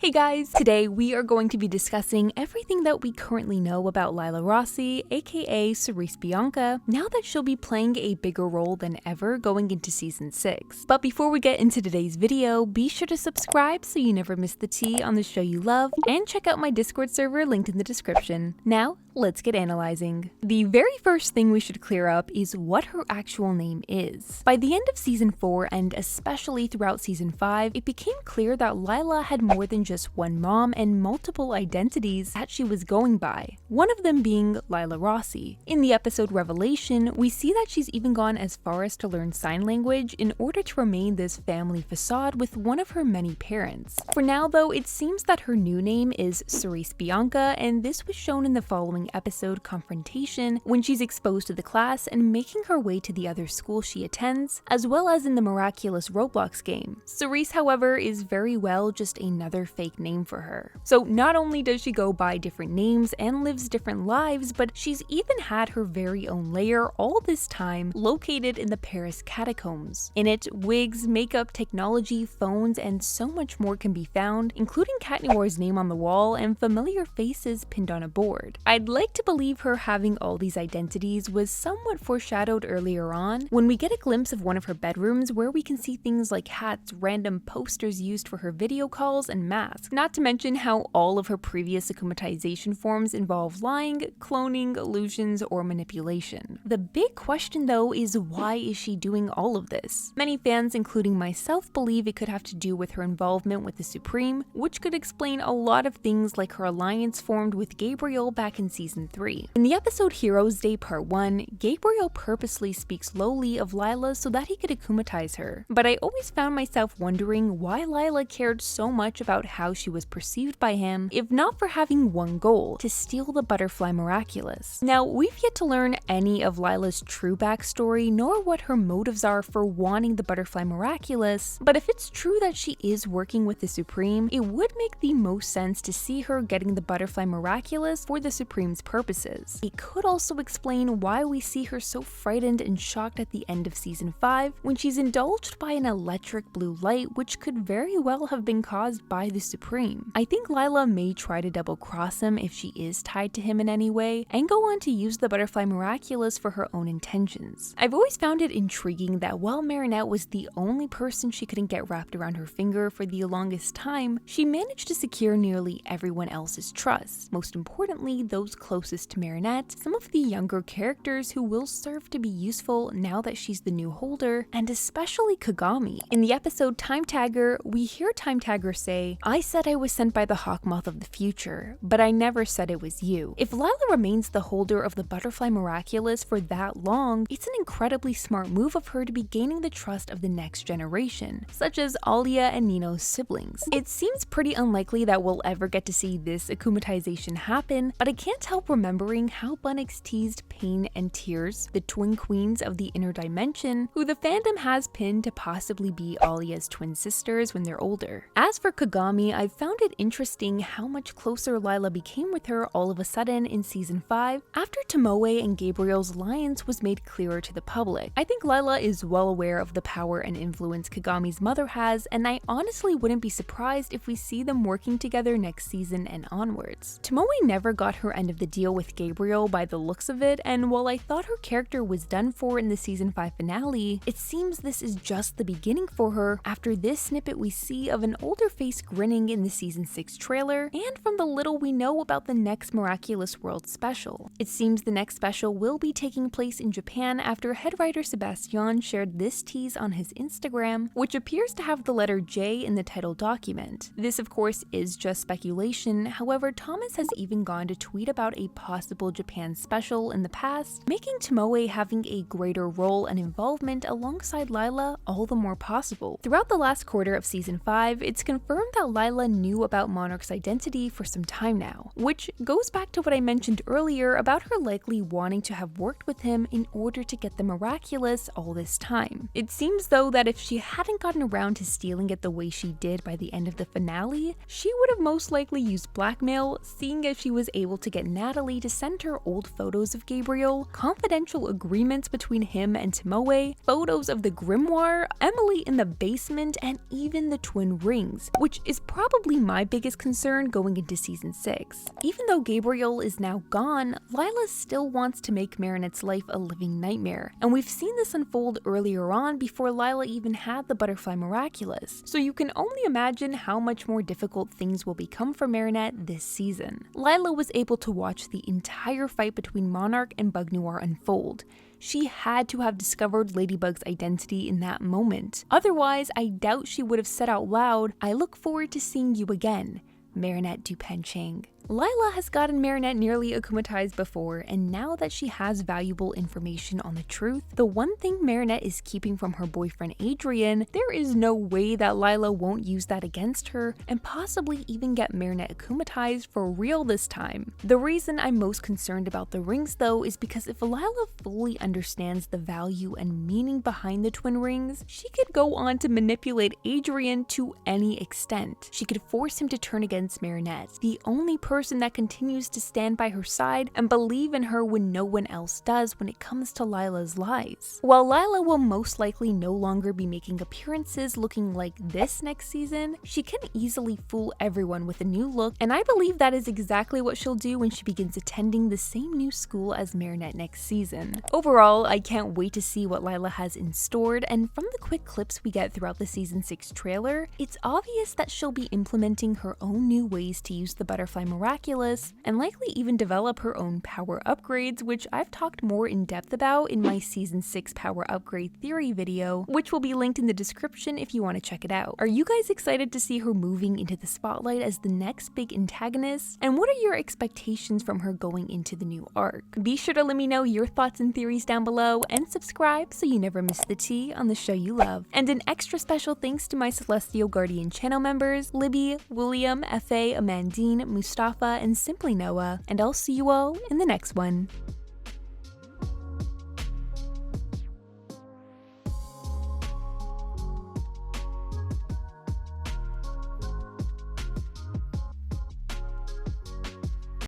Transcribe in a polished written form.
Hey guys! Today we are going to be discussing everything that we currently know about Lila Rossi, aka Cerise Bianca, now that she'll be playing a bigger role than ever going into season 6. But before we get into today's video, be sure to subscribe so you never miss the tea on the show you love, and check out my Discord server linked in the description. Now, let's get analyzing. The very first thing we should clear up is what her actual name is. By the end of season 4 and especially throughout season 5, it became clear that Lila had more than just one mom and multiple identities that she was going by, one of them being Lila Rossi. In the episode Revelation, we see that she's even gone as far as to learn sign language in order to remain this family facade with one of her many parents. For now though, it seems that her new name is Cerise Bianca, and this was shown in the following episode Confrontation when she's exposed to the class and making her way to the other school she attends, as well as in the Miraculous Roblox game. Cerise, however, is very well just another fake name for her. So not only does she go by different names and lives different lives, but she's even had her very own lair all this time located in the Paris catacombs. In it, wigs, makeup, technology, phones, and so much more can be found, including Cat Noir's name on the wall and familiar faces pinned on a board. I'd like to believe her having all these identities was somewhat foreshadowed earlier on when we get a glimpse of one of her bedrooms where we can see things like hats, random posters used for her video calls, and masks, not to mention how all of her previous akumatization forms involve lying, cloning, illusions, or manipulation. The big question though is, why is she doing all of this? Many fans, including myself, believe it could have to do with her involvement with the Supreme, which could explain a lot of things like her alliance formed with Gabriel back in season 3. In the episode Heroes Day Part 1, Gabriel purposely speaks lowly of Lila so that he could akumatize her, but I always found myself wondering why Lila cared so much about how she was perceived by him, if not for having one goal: to steal the Butterfly Miraculous. Now, we've yet to learn any of Lila's true backstory, nor what her motives are for wanting the Butterfly Miraculous, but if it's true that she is working with the Supreme, it would make the most sense to see her getting the Butterfly Miraculous for the Supreme's purposes. It could also explain why we see her so frightened and shocked at the end of season 5 when she's indulged by an electric blue light, which could very well have been caused by the Supreme. I think Lila may try to double cross him if she is tied to him in any way, and go on to use the Butterfly Miraculous for her own intentions. I've always found it intriguing that while Marinette was the only person she couldn't get wrapped around her finger for the longest time, she managed to secure nearly everyone else's trust, most importantly those closest to Marinette, some of the younger characters who will serve to be useful now that she's the new holder, and especially Kagami. In the episode Time Tagger, we hear Time Tagger say, "I said I was sent by the Hawkmoth of the future, but I never said it was you." If Lila remains the holder of the Butterfly Miraculous for that long, it's an incredibly smart move of her to be gaining the trust of the next generation, such as Alia and Nino's siblings. It seems pretty unlikely that we'll ever get to see this akumatization happen, but I can't help remembering how Bunnix teased Pain and Tears, the twin queens of the inner dimension, who the fandom has pinned to possibly be Alia's twin sisters when they're older. As for Kagami, I've found it interesting how much closer Lila became with her all of a sudden in season 5 after Tomoe and Gabriel's alliance was made clearer to the public. I think Lila is well aware of the power and influence Kagami's mother has, and I honestly wouldn't be surprised if we see them working together next season and onwards. Tomoe never got her end of the deal with Gabriel by the looks of it, and while I thought her character was done for in the season 5 finale, it seems this is just the beginning for her after this snippet we see of an older face grinning in the season 6 trailer, and from the little we know about the next Miraculous World special. It seems the next special will be taking place in Japan after head writer Sebastian shared this tease on his Instagram, which appears to have the letter J in the title document. This of course is just speculation, however Thomas has even gone to tweet about a possible Japan special in the past, making Tomoe having a greater role and involvement alongside Lila all the more possible. Throughout the last quarter of season 5, it's confirmed that Lila knew about Monarch's identity for some time now, which goes back to what I mentioned earlier about her likely wanting to have worked with him in order to get the Miraculous all this time. It seems though that if she hadn't gotten around to stealing it the way she did by the end of the finale, she would have most likely used blackmail, seeing as she was able to get Natalie to send her old photos of Gabriel, confidential agreements between him and Tomoe, photos of the grimoire, Emily in the basement, and even the twin rings, which is probably my biggest concern going into season 6. Even though Gabriel is now gone, Lila still wants to make Marinette's life a living nightmare, and we've seen this unfold earlier on before Lila even had the Butterfly Miraculous, so you can only imagine how much more difficult things will become for Marinette this season. Lila was able to watch the entire fight between Monarch and Bug Noir unfold. She had to have discovered Ladybug's identity in that moment. Otherwise, I doubt she would have said out loud, "I look forward to seeing you again, Marinette Dupenchang." Lila has gotten Marinette nearly akumatized before, and now that she has valuable information on the truth, the one thing Marinette is keeping from her boyfriend Adrian, there is no way that Lila won't use that against her and possibly even get Marinette akumatized for real this time. The reason I'm most concerned about the rings though is because if Lila fully understands the value and meaning behind the twin rings, she could go on to manipulate Adrian to any extent. She could force him to turn against Marinette, the only person that continues to stand by her side and believe in her when no one else does when it comes to Lila's lies. While Lila will most likely no longer be making appearances looking like this next season, she can easily fool everyone with a new look, and I believe that is exactly what she'll do when she begins attending the same new school as Marinette next season. Overall, I can't wait to see what Lila has in store, and from the quick clips we get throughout the season 6 trailer, it's obvious that she'll be implementing her own new ways to use the Butterfly Miraculous, and likely even develop her own power upgrades, which I've talked more in depth about in my season 6 power upgrade theory video, which will be linked in the description if you want to check it out. Are you guys excited to see her moving into the spotlight as the next big antagonist? And what are your expectations from her going into the new arc? Be sure to let me know your thoughts and theories down below, and subscribe so you never miss the tea on the show you love. And an extra special thanks to my Celestial Guardian channel members, Libby, William, Fa, Amandine, Mustafa, and Simply Noah, and I'll see you all in the next one.